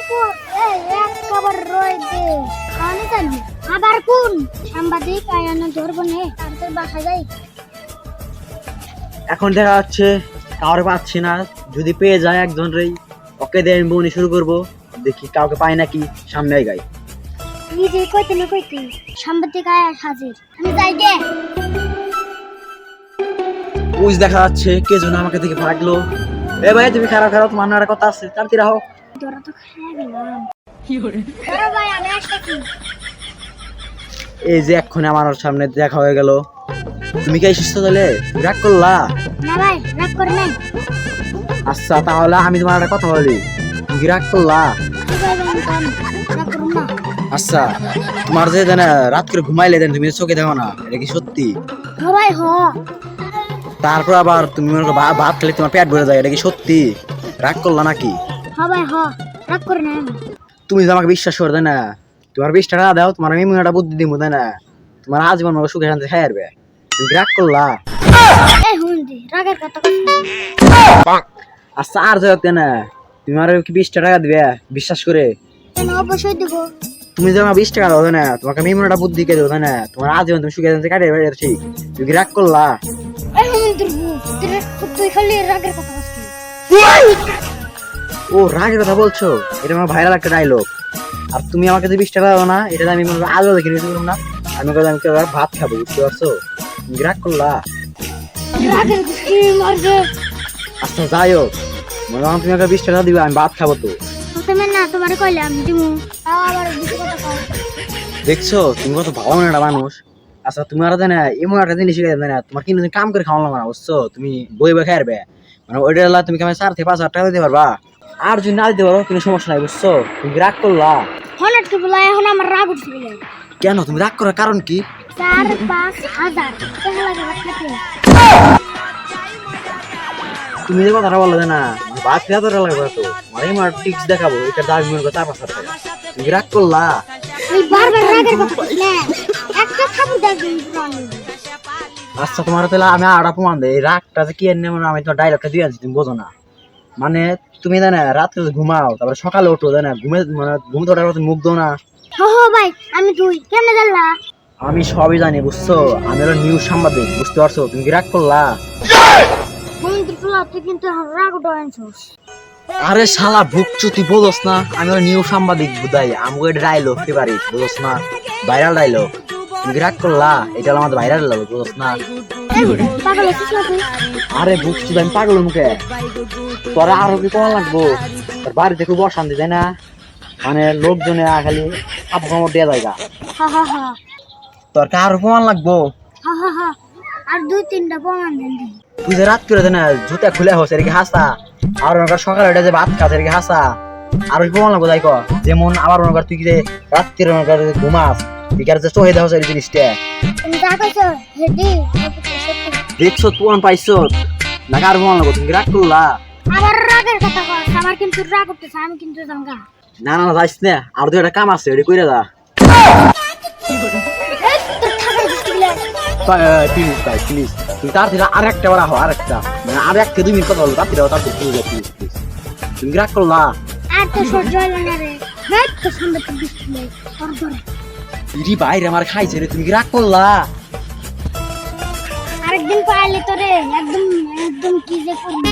দুপুর এই এক কবর রইছে খানি জানি আবার কোন সাংবাদিক আয়ানো ধরবো নে তাদের বাসা যাই। এখন দেখা যাচ্ছে কাউকে পাচ্ছি না, যদি পেয়ে যায় একজন রেই ওকে দিয়ে আমি বনি শুরু করবো, দেখি কাউকে পাই নাকি সামনে গাই। এই যে কইতে না কইতে সাংবাদিক আয়া হাজির, আমি যাই গে। ওই যে দেখা যাচ্ছে কে যেন আমাকে দেখে ভাগলো। এ ভাই তুমি খারাপ খারাপ, তোমার না একটা কথা আছে, তাড়াতাড়ি রাখো। তোরা তো খেয়ে গেলাম আরে ভাই আমি আসছি। এই যে এক্ষুনি আমার সামনে দেখা হয়ে গেল, তুমি কি এসেছো তাহলে? রাগ করলা? না ভাই রাগ করে নাই। আচ্ছা তাহলে আমি তোমার একটা কথা বলি, তুমি কি রাগ করলা? ঠিক আছে আমি রাগ করব না। আচ্ছা তোমার যে জানা রাত করে ঘুমাইলে দেন তুমি চোখে দেখো না, এটা কি সত্যি? হ ভাই হ। তারপর আবার তুমি মনে করো ভাত খেলে তোমার পেট ভরে যায়, এটা কি সত্যি? রাগ করলা নাকি? হ ভাই হ, রাগ করে নাই। তুমি যে আমাকে বিশ্বাস করে, তাই না? তোমার 20 টাকা দাও, তোমার আমি একটা বুদ্ধি দিব, তাই না? তোমার আজীবন সুখে শান্তি খাই আসবে। তুমি কি রাগ করলা? এই হুন্দি রাগের কথা কইছ। আচ্ছা আর যাও, তাই না? তুমি আর কি 20 টাকা দিবে বিশ্বাস করে? আমি অবশ্যই দেব। তুমি যে আমার 20 টাকা দাও, তাই না? তোমাকে আমি একটা বুদ্ধি কে দেবো, তাই না? তোমার আজীবন তুমি সুখে শান্তি কাটিয়ে বেড়াচ্ছি। তুমি কি রাগ করলা? এই হুন্দি তুই খালি রাগের কথা কইছ। ও রাগের কথা বলছো? এটা আমার ভাইরাল একটা ডায়লগ। আর তুমি আমাকে যে 20 টাকা দাও না, এটা আমি আলো দেখে নিতে পারবো না। আমি ভাত খাবো, বুঝতে পারছো? তুমি রাগ করলা? রাগের কি মারবে? আচ্ছা যাই হোক, মনে হয় তুমি আমাকে 20 টাকা দিবে, আমি ভাত খাবো তো। তুমি না তোমার কইলে আমি দিমু, তাও আবার বেশি কথা কও। দেখছো তুমি কত ভালো মনে একটা মানুষ। আচ্ছা তুমি আর জানা এমন একটা জিনিস শিখে দেয় না, তোমার কিন্তু কাম করে খাওয়ালাম না, বুঝছো? তুমি বই বই খাই আসবে, মানে ওইটা তুমি কামে 4 থেকে 5 হাজার টাকা দিতে পারবা। আর যদি না দিতে পারো কোনো সমস্যা নাই, বুঝছো? তুমি রাগ করলা? হঠাৎ কি বলে এখন আমার রাগ উঠছে বলে। কেন তুমি রাগ করার কারণ কি? 4-5 হাজার টাকা লাগে খাতে। তুমি যে কথাটা বললে না, ভাত খেতে তো লাগবে তো, মানে আমার টিক্স দেখাবো, এটা দাবি মনে করো 4-5 হাজার টাকা। তুমি রাগ করলা? এই বারবার রাগের কথা কইছ না, একটা থাপুর দাবি পুরানো। আচ্ছা তোমার তাহলে আমি আড়া প্রমাণ দেই, এই রাগটা যে কি এনে মনে আমি তোমার ডায়লগটা দিয়ে আনছি, তুমি বোঝো না। মানে তুমি জানো রাত্রে ঘুমাও, তারপরে সকালে ওঠো, জানো ঘুমে মানে ঘুম তো ওঠার পর মুখ দো না। ভাই আমি তুই কেন জানলা? আমি সবই জানি, বুঝছো? আমি হলো নিউজ সাংবাদিক, বুঝতে পারছো? তুমি কি রাগ করলা? বন্ধু ফুলা তুই কিন্তু রাগ উঠাইছস। আরে শালা ভুকচু, তুই বলছ না আমি হলো নিউজ সাংবাদিক, বুঝাই আমাকে এটা ডায়লগ ফেভারিট, বুঝছ না? Viral dialogue. তুমি কি রাগ করলা? এটা হলো আমাদের ভাইরাল ডায়লগ, বুঝছ না? পাগল হইছিস না তুই? আরে ভুকচু, আমি পাগল মুখে। তোরা আরো কি করা লাগবো? তোর বাড়িতে খুব অশান্তি, তাই না? মানে লোকজনে খালি কাপড় কামড় দেওয়া জায়গা। হা হা হা তোর কার প্রমাণ লাগবো? হা হা হা আর 2-3টা প্রমাণ দেন দি। তুই যে রাত করে না জুতা খুলে হচ্ছে এর কি হাসা, আর ওনার সকালে ওটা যে ভাত খাচ্ছে এর কি হাসা, আর ওই প্রমাণ লাগবো তাই কর। যেমন আবার ওনার তুই কি যে রাত্রির ওনার ঘুমাস, বিকার যে চোহে দেওয়া এই জিনিসটা। তুমি যা কইছ হেডি দেখছো প্রমাণ পাইছো না? কার প্রমাণ লাগবো? তুমি কি রাগ করলা? আমার রাগের কথা কর, আমার কিন্তু রাগ উঠতেছে, আমি কিন্তু জাঙ্গা। না না যাইস না, আর দুই একটা কাম আছে ওটা কইরা যা। এই তোর থাকার দিছিলা প্লিজ ভাই প্লিজ, তুমি তাড়াতাড়ি আর একটা বার আহো, আর একটা মানে আর একটা 2 মিনিট কথা বলবো, তাড়াতাড়ি প্লিজ প্লিজ প্লিজ। তুমি কি রাগ করলা? আর তো সহ্য হইল না রে। হেট তো সামনে তো দিছিলা আর ধরে ইরি বাইরে আমার খাইছে রে, তুমি কি রাগ করলা? আরেকদিন পাইলে তো রে একদম একদম কি যে করবি।